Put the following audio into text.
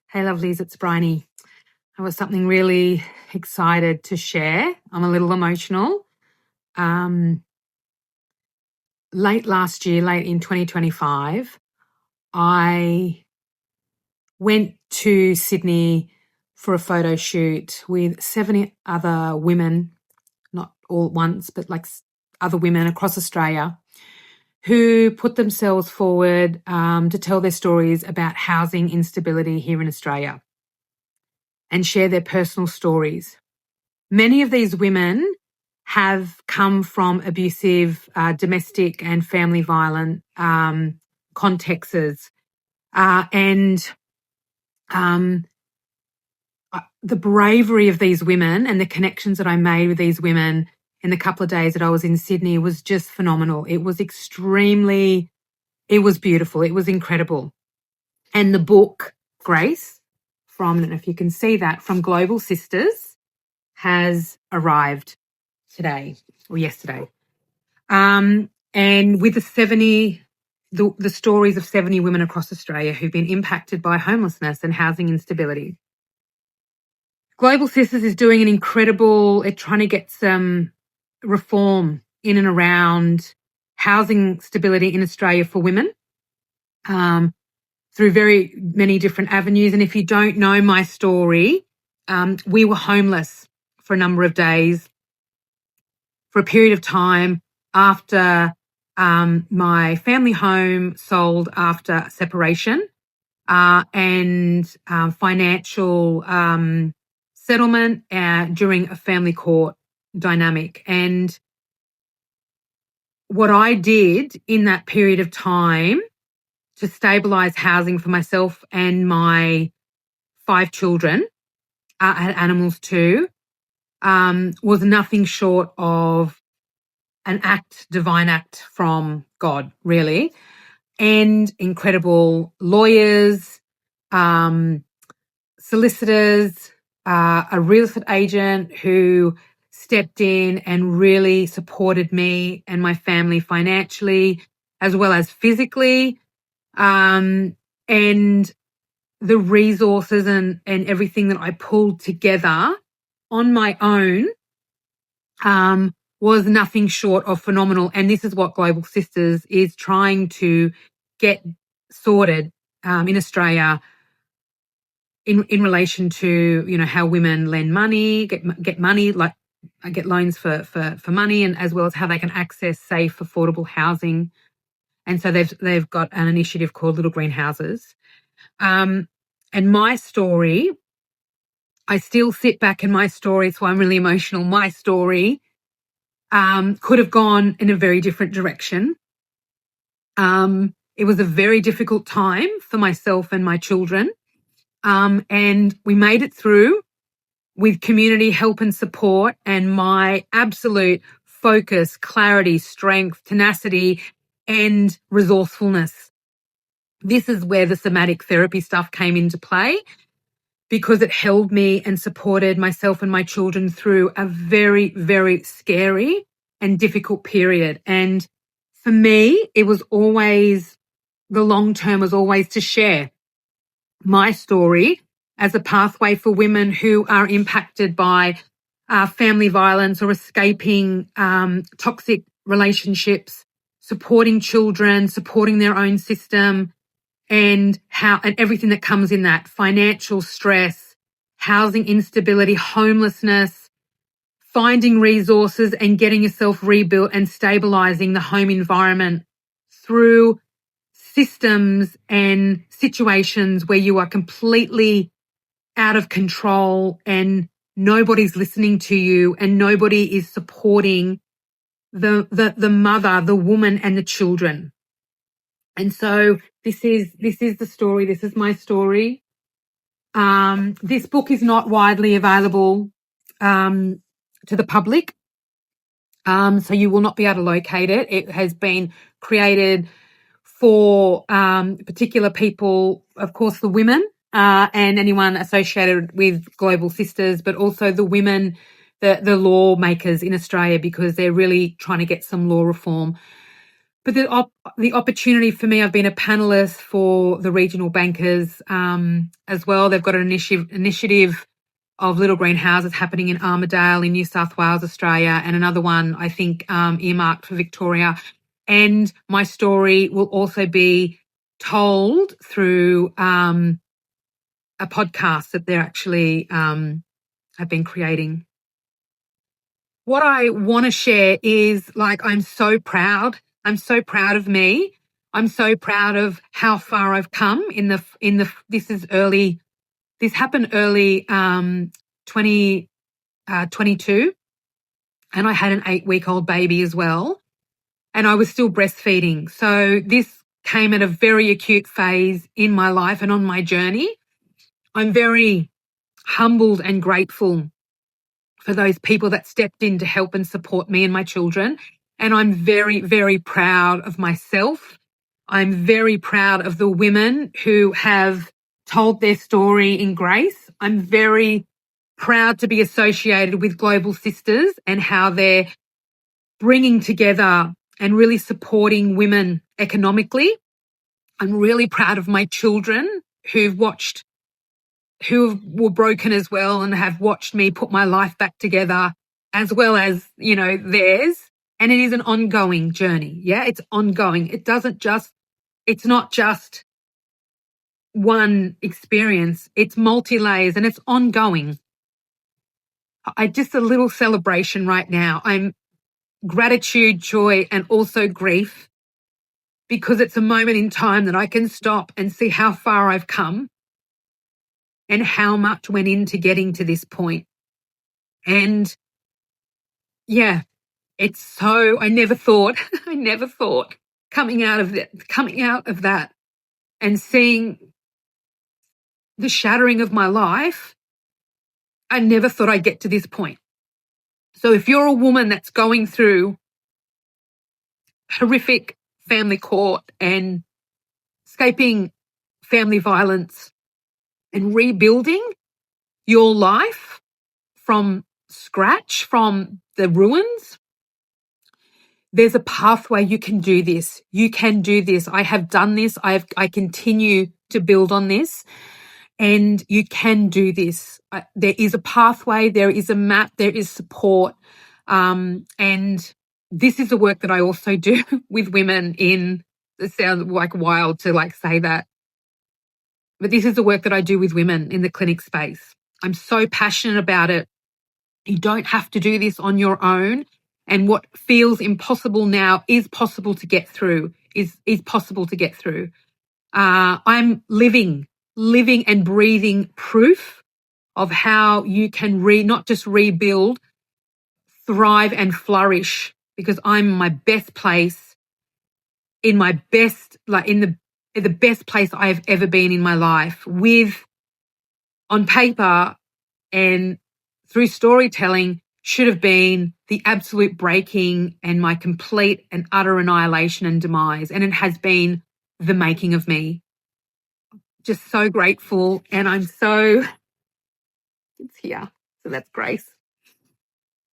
Hey, lovelies, it's Bryony. I was something really excited to share. I'm a little emotional. Late last year, late in 2025, I went to Sydney for a photo shoot with 70 other women, not all at once, but like other women across Australia who put themselves forward to tell their stories about housing instability here in Australia and share their personal stories. Many of these women have come from abusive domestic and family violent contexts. And the bravery of these women and the connections that I made with these women in the couple of days that I was in Sydney was just phenomenal. It was beautiful. It was incredible. And the book, Grace, I don't know if you can see that, from Global Sisters, has arrived today or yesterday. And with the stories of 70 women across Australia who've been impacted by homelessness and housing instability. Global Sisters is doing an incredible, it's trying to get some reform in and around housing stability in Australia for women through very many different avenues. And if you don't know my story, we were homeless for a number of days for a period of time after my family home sold after separation and financial settlement during a family court dynamic. And what I did in that period of time to stabilise housing for myself and my 5 children, I had animals too, was nothing short of an divine act from God, really, and incredible lawyers, solicitors, a real estate agent who stepped in and really supported me and my family financially as well as physically, and the resources and everything that I pulled together on my own was nothing short of phenomenal. And this is what Global Sisters is trying to get sorted in Australia in relation to, you know, how women lend money, get money, like get loans for money, and as well as how they can access safe, affordable housing. And so they've got an initiative called Little Green Houses. And my story, I still sit back in my story, so I'm really emotional. My story could have gone in a very different direction. It was a very difficult time for myself and my children. And we made it through with community help and support and my absolute focus, clarity, strength, tenacity, and resourcefulness. This is where the somatic therapy stuff came into play, because it held me and supported myself and my children through a very, very scary and difficult period. And for me, it was always, the long term was always to share my story as a pathway for women who are impacted by family violence or escaping toxic relationships, supporting children, supporting their own system, and everything that comes in that: financial stress, housing instability, homelessness, finding resources and getting yourself rebuilt and stabilizing the home environment through systems and situations where you are completely out of control and nobody's listening to you and nobody is supporting the mother, the woman, and the children. And so this is the story. This is my story. This book is not widely available to the public, so you will not be able to locate it. It has been created for particular people, of course, the women and anyone associated with Global Sisters, but also the women, the lawmakers in Australia, because they're really trying to get some law reform. but the opportunity for me, I've been a panelist for the regional bankers as well. They've got an initiative of little green houses happening in Armidale in New South Wales, Australia, and another one, I think, earmarked for Victoria. And my story will also be told through a podcast that they're actually have been creating. What I want to share is, like, I'm so proud. I'm so proud of me. I'm so proud of how far I've come this happened early 2022, and I had an 8-week-old baby as well, and I was still breastfeeding. So this came at a very acute phase in my life and on my journey. I'm very humbled and grateful for those people that stepped in to help and support me and my children. And I'm very, very proud of myself. I'm very proud of the women who have told their story in grace. I'm very proud to be associated with Global Sisters and how they're bringing together and really supporting women economically. I'm really proud of my children who were broken as well and have watched me put my life back together, as well as, theirs. And it is an ongoing journey. Yeah, it's ongoing. It's not just one experience. It's multi-layers and it's ongoing. Just a little celebration right now. I'm gratitude, joy, and also grief, because it's a moment in time that I can stop and see how far I've come and how much went into getting to this point. And yeah, I never thought coming out of that and seeing the shattering of my life, I never thought I'd get to this point. So if you're a woman that's going through horrific family court and escaping family violence and rebuilding your life from scratch, from the ruins, there's a pathway. You can do this. You can do this. I have done this. I continue to build on this, and you can do this. There is a pathway. There is a map. There is support. And this is the work that I also do with women it sounds like wild to say that, but this is the work that I do with women in the clinic space. I'm so passionate about it. You don't have to do this on your own. And what feels impossible now is possible to get through, is possible to get through. I'm living and breathing proof of how you can not just rebuild, thrive and flourish, because I'm in my best place, in my best, in the best place I have ever been in my life, with, on paper and through storytelling, should have been the absolute breaking and my complete and utter annihilation and demise. And it has been the making of me. Just so grateful. And it's here. So that's grace.